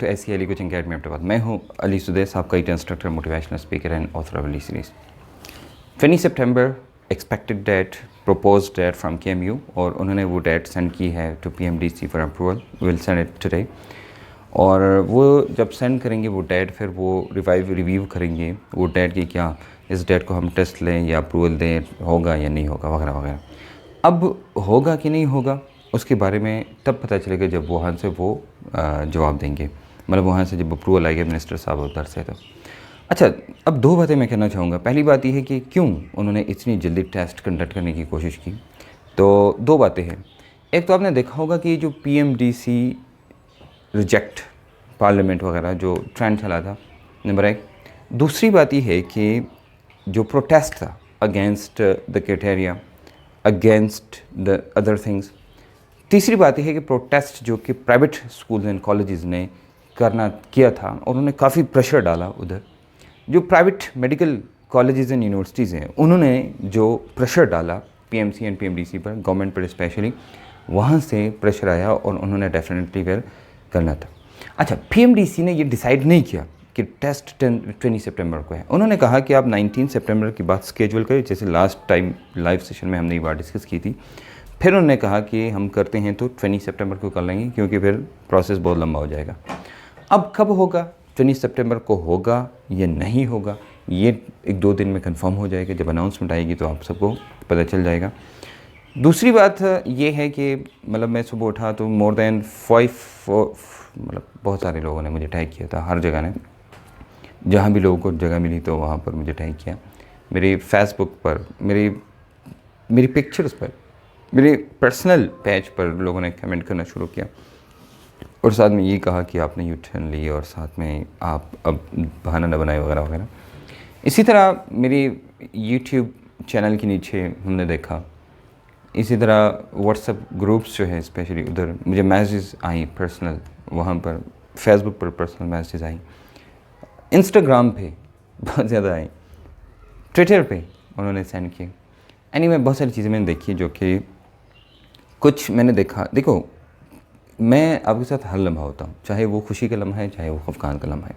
To SCLE coaching academy Ahmedabad. मैं हूं अली सुदैस, आपका IT instructor, motivational speaker and author of Ali series. 20 सितंबर expected date, propose date from KMU, और उन्होंने वो डेट सेंड की है to PMDC for approval. Will send it today. और वो जब सेंड करेंगे वो डेट, फिर वो रिव्यू करेंगे वो डेट की, क्या इस डेट को हम टेस्ट लें या अप्रूवल दें, होगा या नहीं होगा वगैरह वगैरह। अब होगा कि नहीं होगा उसके बारे में तब पता चलेगा जब वहाँ से वो जवाब देंगे, मतलब वहाँ से जब अप्रूवल आएगा मिनिस्टर साहब उधर से। तो अच्छा, अब दो बातें मैं कहना चाहूँगा। पहली बात यह है कि क्यों उन्होंने इतनी जल्दी टेस्ट कंडक्ट करने की कोशिश की। तो दो बातें हैं। एक तो आपने देखा होगा कि जो PMDC रिजेक्ट पार्लियामेंट वगैरह जो ट्रेंड चला था, नंबर एक। दूसरी बात यह है कि जो प्रोटेस्ट था against the criteria, against the other things. तीसरी बात यह है कि प्रोटेस्ट जो कि प्राइवेट स्कूल्स एंड कॉलेजेस ने किया था, उन्होंने काफ़ी प्रेशर डाला उधर। जो private medical colleges and universities हैं, उन्होंने जो प्रेशर डाला PMC एंड PMDC पर, गवर्नमेंट पर स्पेशली, वहाँ से प्रेशर आया और उन्होंने डेफिनेटली फिर करना था। अच्छा, PMDC ने ये डिसाइड नहीं किया कि टेस्ट 20 सितंबर को है। उन्होंने कहा कि आप 19 सितंबर की बात स्केड्यूल करें, जैसे लास्ट टाइम लाइव सेशन में हमने ये बात डिस्कस की थी। फिर उन्होंने कहा कि हम करते हैं तो 20 सितंबर को कर लेंगे, क्योंकि फिर प्रोसेस बहुत लंबा हो जाएगा। अब कब होगा, 20 सितंबर को होगा या नहीं होगा, ये 1-2 दिन में कंफर्म हो जाएगा। जब अनाउंसमेंट आएगी तो आप सबको पता चल जाएगा। दूसरी बात ये है कि मतलब मैं सुबह उठा तो मोर देन 5 मतलब बहुत सारे लोगों ने मुझे टैग किया था, हर जगह ने, जहाँ भी लोगों को जगह मिली तो वहाँ पर मुझे टैग किया। मेरे फेसबुक पर, मेरी पिक्चर्स पर, मेरे पर्सनल पेज पर लोगों ने कमेंट करना शुरू किया और साथ में ये कहा कि आपने यू टर्न ली और साथ में आप अब बहाना न बनाए वगैरह वगैरह। इसी तरह मेरी YouTube चैनल के नीचे हमने देखा, इसी तरह व्हाट्सएप ग्रुप्स जो है स्पेशली, उधर मुझे मैसेज आई पर्सनल, वहाँ पर फेसबुक पर पर्सनल मैसेज आई, इंस्टाग्राम पे बहुत ज़्यादा आई, ट्विटर पे उन्होंने सेंड किए। एनीवे बहुत सारी चीज़ें मैंने देखी जो कि कुछ मैंने देखा। देखो, मैं आपके साथ हर लम्हा होता हूँ, चाहे वो खुशी का लम्हा है, चाहे वो खफकान का लम्हा है,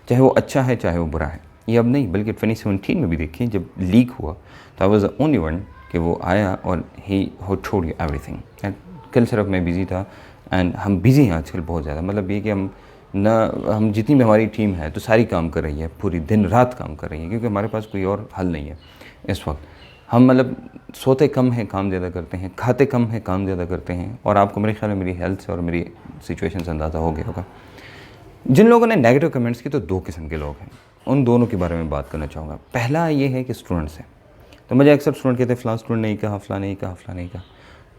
चाहे वो अच्छा है, चाहे वो बुरा है। ये अब नहीं, बल्कि 2017 में भी देखिए जब लीक हुआ तो I was the only one कि वो आया और he told you everything. And कल सिर्फ मैं बिज़ी था, एंड हम बिज़ी हैं आजकल बहुत ज़्यादा। मतलब ये कि हम जितनी भी हमारी टीम है तो सारी काम कर रही है, पूरी दिन रात काम कर रही है, क्योंकि हमारे पास कोई और हल नहीं है इस वक्त। हम मतलब सोते कम हैं, काम ज़्यादा करते हैं, खाते कम हैं, काम ज़्यादा करते हैं। और आपको मेरे ख्याल में मेरी हेल्थ से और मेरी सिचुएशन से अंदाज़ा हो गया होगा। जिन लोगों ने नेगेटिव कमेंट्स की, तो 2 किस्म के लोग हैं, उन दोनों के बारे में बात करना चाहूँगा। पहला ये है कि स्टूडेंट्स हैं। तो मुझे अक्सर स्टूडेंट कहते हैं फ़लाँ स्टूडेंट नहीं कहा, फ़लाँ नहीं कहा, फ़लाँ नहीं कहा।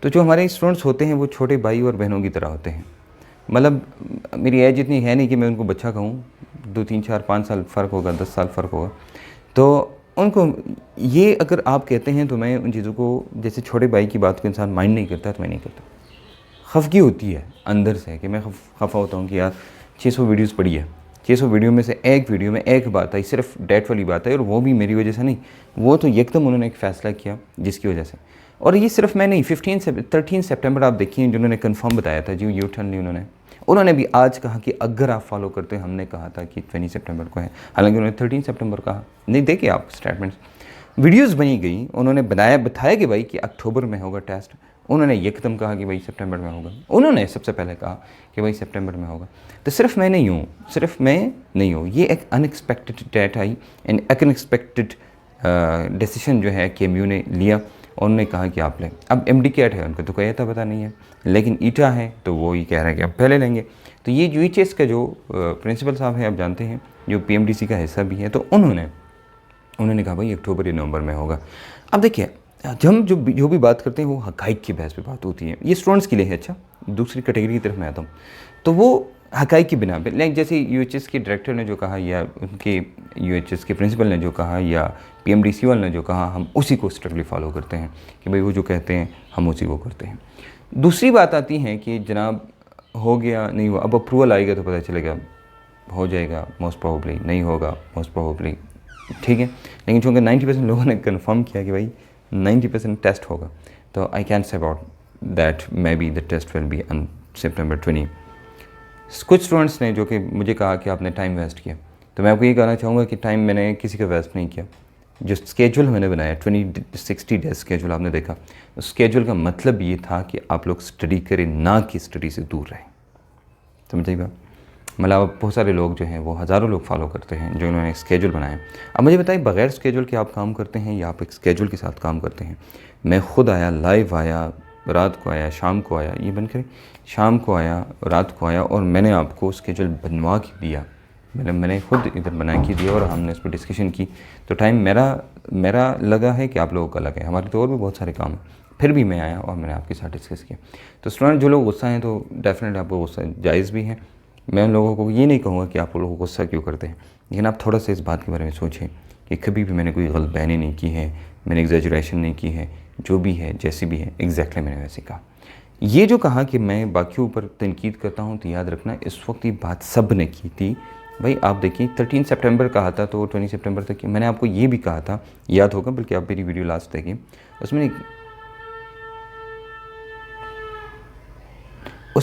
तो जो हमारे स्टूडेंट्स होते हैं वो छोटे भाई और बहनों की तरह होते हैं। मतलब मेरी एज इतनी है नहीं कि मैं उनको बच्चा कहूँ, 2, 3, 4, 5 साल फ़र्क होगा, 10 साल फ़र्क होगा। तो उनको ये अगर आप कहते हैं तो मैं उन चीज़ों को, जैसे छोटे भाई की बात को इंसान माइंड नहीं करता, तो मैं नहीं करता। खफगी होती है अंदर से कि मैं खफा होता हूँ कि यार 600 वीडियोस पड़ी है, 600 वीडियो में से एक वीडियो में एक बात आई, सिर्फ डेट वाली बात है, और वो भी मेरी वजह से नहीं, वो तो एकदम उन्होंने एक फ़ैसला किया जिसकी वजह से। और ये सिर्फ मैं नहीं, 13 सितंबर आप देखिए जिन्होंने कंफर्म बताया था जी यू टर्न ली, उन्होंने भी आज कहा कि अगर आप फॉलो करते हैं, हमने कहा था कि 20 सितंबर को है, हालांकि उन्होंने 13 सितंबर कहा। नहीं, देखिए आप स्टेटमेंट्स, वीडियोस बनी गई, उन्होंने बताया कि भाई कि अक्टूबर में होगा टेस्ट। उन्होंने एकदम कहा कि भाई सितंबर में होगा। उन्होंने सबसे पहले कहा कि भाई सितंबर में होगा। तो सिर्फ मैं नहीं हूँ, ये एक अनएक्सपेक्टेड डेट आई, एंड अनएक्सपेक्टेड डिसीजन जो है KMU ने लिया। उन्होंने कहा कि आप लें। अब MD-CAT है, उनको तो कोई ऐसा पता नहीं है, लेकिन ईटा है तो वो ही कह रहे हैं कि आप पहले लेंगे। तो ये UHS का जो प्रिंसिपल साहब है, आप जानते हैं, जो PMDC का हिस्सा भी है, तो उन्होंने कहा भाई अक्टूबर या नवंबर में होगा। अब देखिए, हम जो भी बात करते हैं वो हक़ाइक़ की बहस पे बात होती है। ये स्टूडेंट्स के लिए है। अच्छा, दूसरी कैटेगरी की तरफ मैं आता हूँ, तो वो हक़ाइक़ की बिना पे, लाइक जैसे UHS के डायरेक्टर ने जो कहा, या उनके UHS के प्रिंसिपल ने जो कहा, या PMDC वाले ने जो कहा, हम उसी को स्ट्रिक्टली फॉलो करते हैं कि भाई वो जो कहते हैं हम उसी को करते हैं। दूसरी बात आती है कि जनाब हो गया नहीं हुआ, अब अप्रूवल आएगा तो पता चलेगा, हो जाएगा मोस्ट प्रोबेबली, नहीं होगा मोस्ट प्रोबेबली, ठीक है। लेकिन चूँकि 90% लोगों ने कन्फर्म किया कि भाई 90% टेस्ट होगा, तो I can say about that maybe the test will be on September 20। कुछ स्टूडेंट्स ने जो कि मुझे कहा कि आपने टाइम वेस्ट किया, तो मैं आपको ये कहना चाहूँगा कि टाइम मैंने किसी का वेस्ट नहीं किया। जो स्केड्यूल मैंने बनाया 60 डेज स्केड्यूल आपने देखा, उस स्केड्यूल का मतलब ये था कि आप लोग स्टडी करें, ना कि स्टडी से दूर रहें। समझिए बात, मतलब बहुत सारे लोग जो हैं वो हज़ारों लोग फॉलो करते हैं जो इन्होंने स्केड्यूल बनाया। अब मुझे बताइए बग़ैर स्केड्यूल के आप काम करते हैं या आप एक स्केड्यूल के साथ काम करते हैं? मैं खुद आया, लाइव आया, रात को आया, शाम को आया, ये बंद करें, शाम को आया, रात को आया, और मैंने आपको स्केड्यूल बनवा के दिया। मैंने खुद इधर बना के दिया और हमने इस पर डिस्कशन की। तो टाइम मेरा लगा है कि आप लोगों का लगा है। हमारे तो और भी बहुत सारे काम हैं, फिर भी मैं आया और मैंने आपके साथ डिस्कस किया। तो स्टूडेंट जो लोग गुस्सा हैं, तो डेफिनेटली आपको गुस्सा जायज़ भी है। मैं उन लोगों को ये नहीं कहूँगा कि आप लोगों को गुस्सा क्यों करते हैं, लेकिन आप थोड़ा सा इस बात के बारे में सोचें कि कभी भी मैंने कोई गलत बयानी नहीं की है, मैंने एग्जैजरेशन नहीं की है, जो भी है जैसी भी है एग्जैक्टली मैंने वैसे कहा। ये जो कहा कि मैं बाकियों पर तनकीद करता हूँ, तो याद रखना इस वक्त ये बात सब ने की थी। भाई आप देखिए 13 सितंबर कहा था तो 20 सितंबर तक की मैंने आपको ये भी कहा था, याद होगा, बल्कि आप मेरी वीडियो लास्ट देखिए, उसमें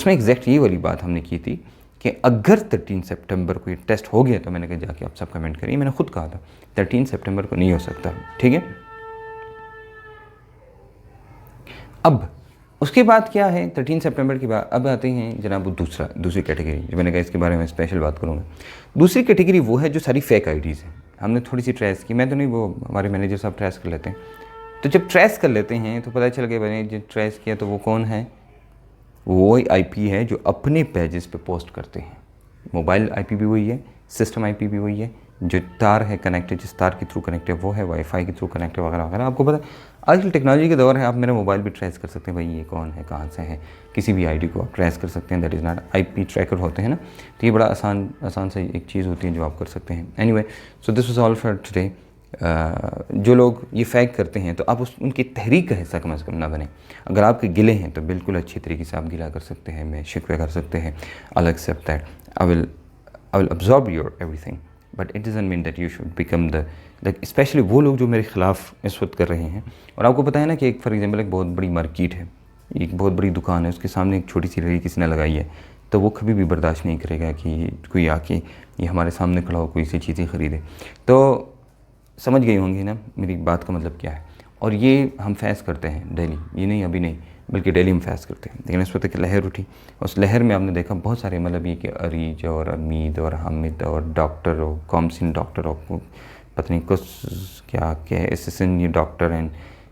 एग्जैक्ट ये वाली बात हमने की थी कि अगर 13 सितंबर को ये टेस्ट हो गया तो मैंने कहा जाके आप सब कमेंट करिए, मैंने खुद कहा था 13 सितंबर को नहीं हो सकता, ठीक है। अब उसके बाद क्या है, 13 सितंबर के बाद अब आते हैं जनाब दूसरी कैटेगरी, जो मैंने कहा इसके बारे में स्पेशल बात करूँगा। दूसरी कैटेगरी वो है जो सारी फेक आईडीज़ हैं। हमने थोड़ी सी ट्रेस की, मैं तो नहीं, वो हमारे मैनेजर साहब ट्रेस कर लेते हैं। तो जब ट्रेस कर लेते हैं तो पता चल गया मैंने जो ट्रेस किया तो वो कौन है, वो आईपी है जो अपने पेजेस पे पोस्ट करते हैं। मोबाइल आईपी भी वही है, सिस्टम आईपी भी वही है, जो तार है कनेक्टेड, जिस तार के थ्रू कनेक्ट है वो है, वाईफाई के थ्रू कनेक्ट है, वगैरह वगैरह। आपको पता है आजकल टेक्नोलॉजी के दौर है, आप मेरा मोबाइल भी ट्रेस कर सकते हैं, भाई ये कौन है, कहाँ से है, किसी भी आईडी को आप ट्रेस कर सकते हैं। That is not IP tracker होते हैं ना, तो ये बड़ा आसान से एक चीज़ होती है जो आप कर सकते हैं। Anyway, so this was all for today. जो लोग ये फेक करते हैं तो आप उनकी तहरीक का हिस्सा कम से कम ना बने। अगर आपके गिले हैं तो बिल्कुल अच्छी तरीके से आप गिला कर सकते हैं, मैं शिकवे कर सकते हैं, I will accept that, I will absorb your everything, but it doesn't mean that you should become the specially वो लोग जो मेरे ख़िलाफ़ इस वक्त कर रहे हैं। और आपको पता है ना कि एक फॉर एग्जांपल एक बहुत बड़ी मार्केट है, एक बहुत बड़ी दुकान है, उसके सामने एक छोटी सी रेहड़ी किसी ने लगाई है, तो वो कभी भी बर्दाश्त नहीं करेगा कि कोई आके ये हमारे सामने खड़ा हो, कोई सी चीज़ें ख़रीदे। तो समझ गई होंगी ना मेरी बात का मतलब क्या है। और ये हम फेस करते हैं डेली, ये नहीं अभी नहीं, बल्कि डेली हम फेस करते हैं। लेकिन इस वक्त एक लहर उठी, उस लहर में आपने देखा बहुत सारे, मतलब ये कि अरीज और अमीद और हामिद और डॉक्टर और कॉमसिन डॉक्टर और पता नहीं कुछ क्या असिस्टेंट ये डॉक्टर हैं,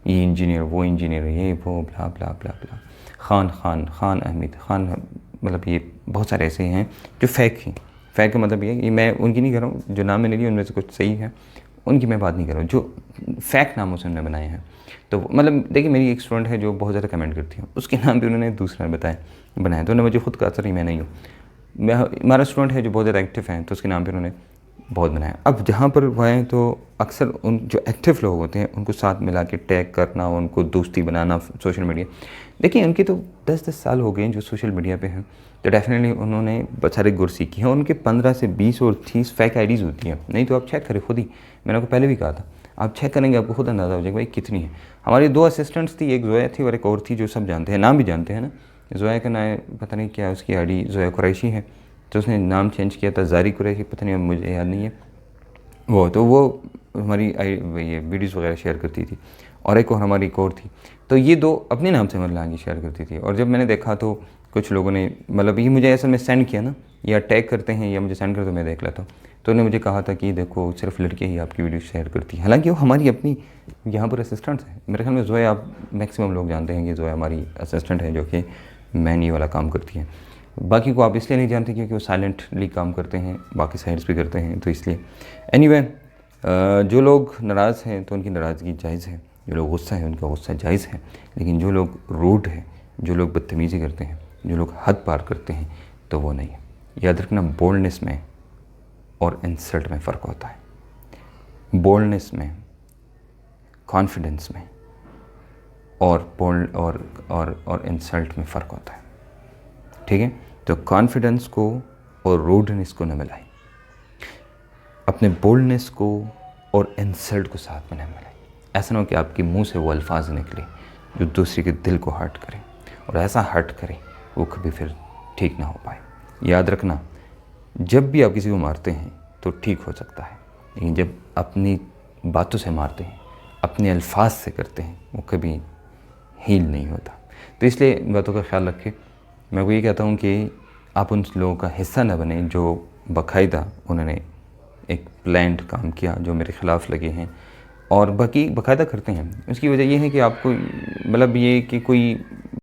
ये इंजीनियर, वो इंजीनियर, ये वो ब्ला ब्ला ब्ला ब्ला, खान अहमद खान, मतलब ये बहुत सारे ऐसे हैं जो फेक हैं। फेक का मतलब ये मैं उनकी नहीं कर रहा हूँ, जो नाम मैंने लिए उनमें से कुछ सही है, उनकी मैं बात नहीं कर रहा हूँ, जो फैक्ट नामों से उन्होंने बनाए हैं। तो मतलब देखिए मेरी एक स्टूडेंट है जो बहुत ज़्यादा कमेंट करती है, उसके नाम पे उन्होंने दूसरा बनाया, तो उन्होंने मुझे खुद कहा सर मैं नहीं हूँ, हमारा स्टूडेंट है जो बहुत ज़्यादा एक्टिव है, तो उसके नाम पे उन्होंने बहुत बनाया। अब जहाँ पर वो हैं तो अक्सर उन जो एक्टिव लोग होते हैं उनको साथ मिला के टैग करना, उनको दोस्ती बनाना सोशल मीडिया। देखिए उनकी तो 10-10 साल हो गए हैं जो सोशल मीडिया पे हैं, तो डेफिनेटली उन्होंने बहुत सारे गुर सीखी हैं। उनके 15 से 20 और 30 फेक आईडीज़ होती हैं, नहीं तो आप चेक करें खुद ही, मैंने आपको पहले भी कहा था, आप चेक करेंगे आपको खुद अंदाज़ा हो जाएगा भाई कितनी है। हमारी 2 असिस्टेंट्स थी, एक जोया थी और एक और थी जो सब जानते हैं, नाम भी जानते हैं ना। जोया का नाम पता नहीं क्या, उसकी आईडी जोया कुरैशी है, तो उसने नाम चेंज किया था ज़ारी कुरैशी, पता नहीं मुझे याद नहीं है वो, तो वो हमारी ये वीडियोज़ वगैरह शेयर करती थी। और एक और हमारी एक और थी, तो ये 2 अपने नाम से मतलब आगे शेयर करती थी। और जब मैंने देखा तो कुछ लोगों ने, मतलब ये मुझे ऐसा में सेंड किया ना, या टैग करते हैं या मुझे सेंड करते, मैं देख लेता हूँ, तो उन्होंने मुझे कहा था कि देखो सिर्फ लड़कियाँ ही आपकी वीडियो शेयर करती हैं। हालांकि वो हमारी अपनी यहाँ पर असिस्टेंट्स हैं। मेरे ख्याल में जोया, आप मैक्सिमम लोग जानते हैं कि जोया हमारी असिस्टेंट है जो कि मैन ये वाला काम करती है। बाकी को आप इसलिए नहीं जानते क्योंकि वो साइलेंटली काम करते हैं, बाकी साइड्स भी करते हैं, तो इसलिए। एनीवे, जो लोग नाराज़ हैं तो उनकी नाराज़गी जायज़ है, जो लोग गुस्सा है उनका गुस्सा जायज़ है, लेकिन जो लोग रूड है, जो लोग बदतमीज़ी करते हैं, जो लोग हद पार करते हैं, तो वो नहीं है। याद रखना, बोल्डनेस में और इंसल्ट में फ़र्क होता है। बोल्डनेस में, कॉन्फिडेंस में और बोल्ड और इंसल्ट में फ़र्क होता है, ठीक है। तो कॉन्फिडेंस को और रूडनेस को न मिलाएं, अपने बोल्डनेस को और इंसल्ट को साथ में न मिलाएं। ऐसा ना हो कि आपके मुंह से वो अल्फाज निकले जो दूसरे के दिल को हर्ट करें, और ऐसा हर्ट करें वो कभी फिर ठीक ना हो पाए। याद रखना, जब भी आप किसी को मारते हैं तो ठीक हो सकता है, लेकिन जब अपनी बातों से मारते हैं, अपने अल्फाज से करते हैं, वो कभी हील नहीं होता। तो इसलिए इन बातों का ख्याल रखें। मैं वो ये कहता हूँ कि आप उन लोगों का हिस्सा न बने जो बाकायदा उन्होंने एक प्लान्ड काम किया, जो मेरे ख़िलाफ़ लगे हैं और बाकी बाकायदा करते हैं। उसकी वजह ये है कि आपको मतलब ये कि कोई